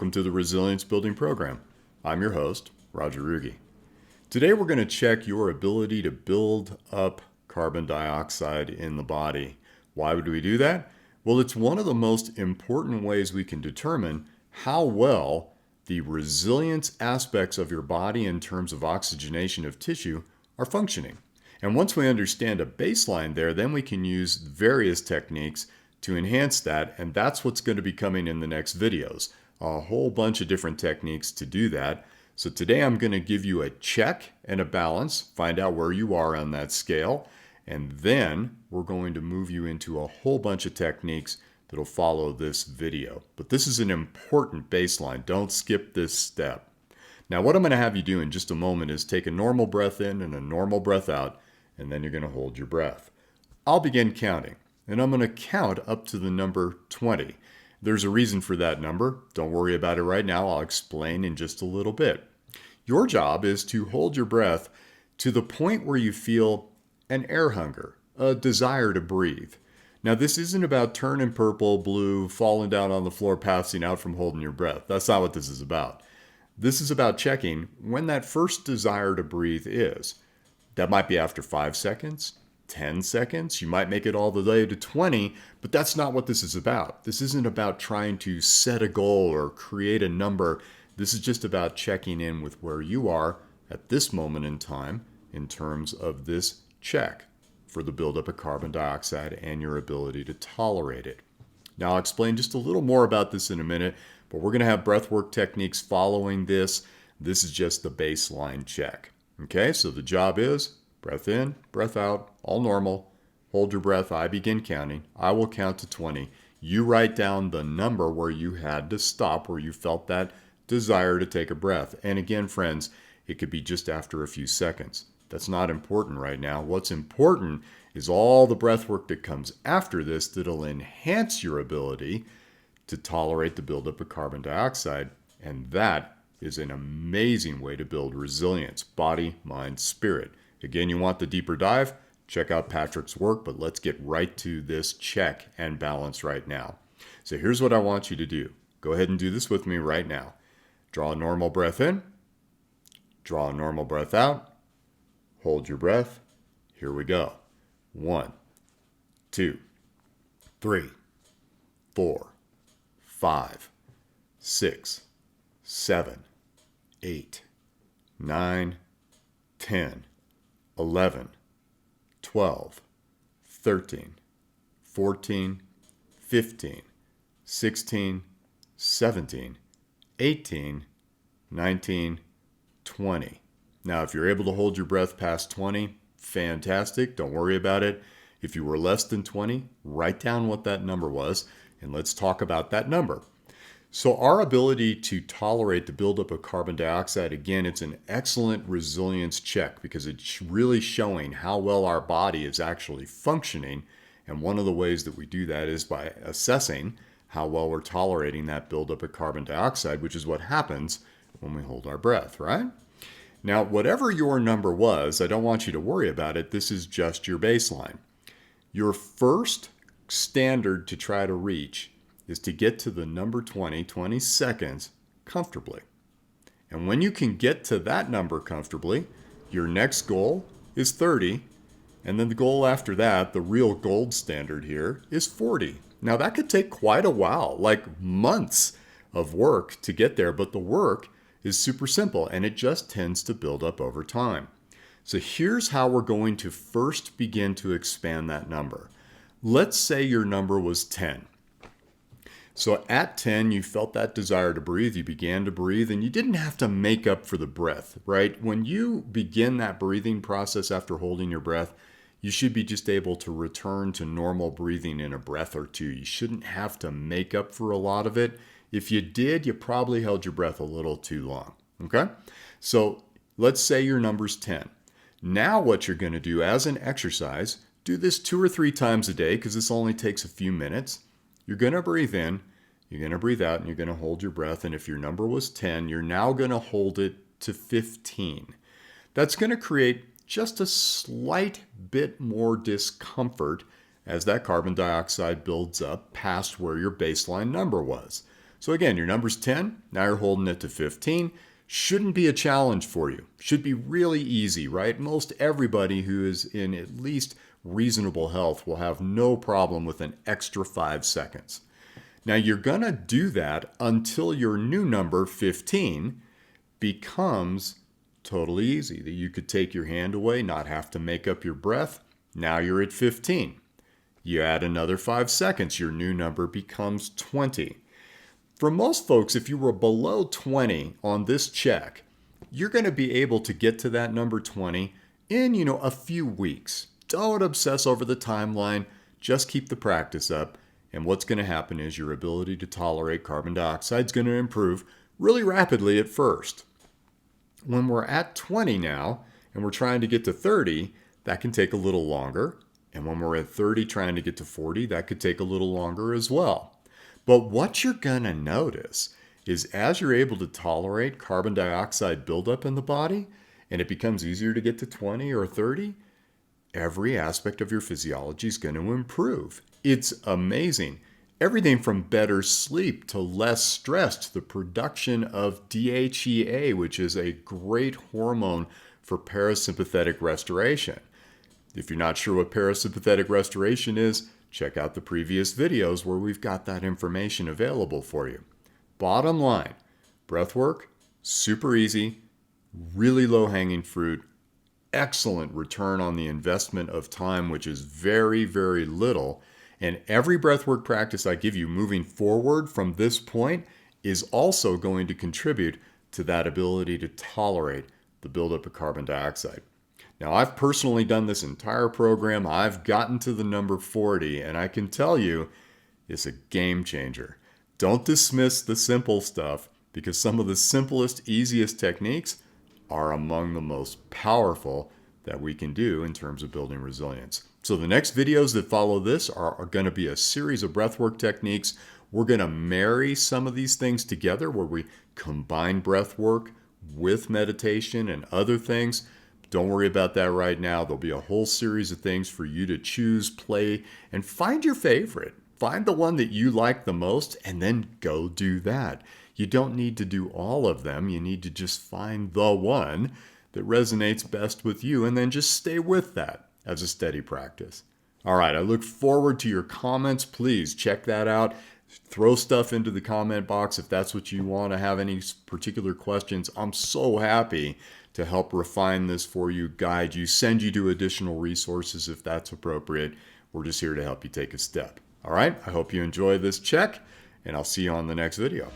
Welcome to the Resilience Building Program. I'm your host, Roger Ruge. Today we're going to check your ability to build up carbon dioxide in the body. Why would we do that? Well, it's one of the most important ways we can determine how well the resilience aspects of your body in terms of oxygenation of tissue are functioning. And once we understand a baseline there, then we can use various techniques to enhance that, and that's what's going to be coming in the next videos. A whole bunch of different techniques to do that. So today I'm going to give you a check and a balance, find out where you are on that scale, and then we're going to move you into a whole bunch of techniques that'll follow this video. But this is an important baseline. Don't skip this step. Now what I'm going to have you do in just a moment is take a normal breath in and a normal breath out, and then you're going to hold your breath. I'll begin counting, and I'm going to count up to the number 20. There's a reason for that number. Don't worry about it right now. I'll explain in just a little bit. Your job is to hold your breath to the point where you feel an air hunger, a desire to breathe. Now, this isn't about turning purple, blue, falling down on the floor, passing out from holding your breath. That's not what this is about. This is about checking when that first desire to breathe is. That might be after 5 seconds, 10 seconds. You might make it all the way to 20, but that's not what this is about. This isn't about trying to set a goal or create a number. This is just about checking in with where you are at this moment in time in terms of this check for the buildup of carbon dioxide and your ability to tolerate it. Now, I'll explain just a little more about this in a minute, but we're going to have breathwork techniques following this. This is just the baseline check. Okay, so the job is breath in, breath out, all normal. Hold your breath. I begin counting. I will count to 20. You write down the number where you had to stop, where you felt that desire to take a breath. And again, friends, it could be just after a few seconds. That's not important right now. What's important is all the breath work that comes after this that'll enhance your ability to tolerate the buildup of carbon dioxide. And that is an amazing way to build resilience, body, mind, spirit. Again, you want the deeper dive? Check out Patrick's work, but let's get right to this check and balance right now. So here's what I want you to do. Go ahead and do this with me right now. Draw a normal breath in. Draw a normal breath out. Hold your breath. Here we go. 1, 2, 3, 4, 5, 6, 7, 8, 9, 10, 11, 12, 13, 14, 15, 16, 17, 18, 19, 20. Now, if you're able to hold your breath past 20, fantastic. Don't worry about it. If you were less than 20, write down what that number was, and let's talk about that number. So our ability to tolerate the buildup of carbon dioxide, again, it's an excellent resilience check because it's really showing how well our body is actually functioning. And one of the ways that we do that is by assessing how well we're tolerating that buildup of carbon dioxide, which is what happens when we hold our breath, right? Now, whatever your number was, I don't want you to worry about it. This is just your baseline. Your first standard to try to reach is to get to the number 20 seconds comfortably. And when you can get to that number comfortably, your next goal is 30. And then the goal after that, the real gold standard here, is 40. Now that could take quite a while, like months of work to get there, but the work is super simple and it just tends to build up over time. So here's how we're going to first begin to expand that number. Let's say your number was 10. So at 10, you felt that desire to breathe, you began to breathe, and you didn't have to make up for the breath, right? When you begin that breathing process after holding your breath, you should be just able to return to normal breathing in a breath or two. You shouldn't have to make up for a lot of it. If you did, you probably held your breath a little too long, okay? So let's say your number's 10. Now what you're going to do as an exercise, do this 2 or 3 times a day because this only takes a few minutes. You're going to breathe in, you're going to breathe out, and you're going to hold your breath. And if your number was 10, you're now going to hold it to 15. That's going to create just a slight bit more discomfort as that carbon dioxide builds up past where your baseline number was. So again, your number's 10, now you're holding it to 15. Shouldn't be a challenge for you. Should be really easy, right? Most everybody who is in at least reasonable health will have no problem with an extra 5 seconds. Now you're gonna do that until your new number, 15, becomes totally easy. That you could take your hand away, not have to make up your breath. Now you're at 15. You add another 5 seconds, your new number becomes 20. For most folks, if you were below 20 on this check, you're going to be able to get to that number 20 in, a few weeks. Don't obsess over the timeline, just keep the practice up. And what's going to happen is your ability to tolerate carbon dioxide is going to improve really rapidly at first. When we're at 20 now and we're trying to get to 30, that can take a little longer. And when we're at 30 trying to get to 40, that could take a little longer as well. But what you're going to notice is as you're able to tolerate carbon dioxide buildup in the body, and it becomes easier to get to 20 or 30, every aspect of your physiology is going to improve. It's amazing. Everything from better sleep to less stress to the production of DHEA, which is a great hormone for parasympathetic restoration. If you're not sure what parasympathetic restoration is, check out the previous videos where we've got that information available for you. Bottom line, breath work, super easy, really low-hanging fruit, excellent return on the investment of time, which is very, very little. And every breathwork practice I give you moving forward from this point is also going to contribute to that ability to tolerate the buildup of carbon dioxide. Now, I've personally done this entire program. I've gotten to the number 40, and I can tell you it's a game changer. Don't dismiss the simple stuff because some of the simplest, easiest techniques are among the most powerful that we can do in terms of building resilience. So the next videos that follow this are going to be a series of breathwork techniques. We're going to marry some of these things together where we combine breathwork with meditation and other things. Don't worry about that right now. There'll be a whole series of things for you to choose, play, and find your favorite. Find the one that you like the most and then go do that. You don't need to do all of them. You need to just find the one that resonates best with you and then just stay with that as a steady practice. All right, I look forward to your comments. Please check that out. Throw stuff into the comment box if that's what you want to have any particular questions. I'm so happy to help refine this for you, guide you, send you to additional resources if that's appropriate. We're just here to help you take a step. All right, I hope you enjoy this check, and I'll see you on the next video.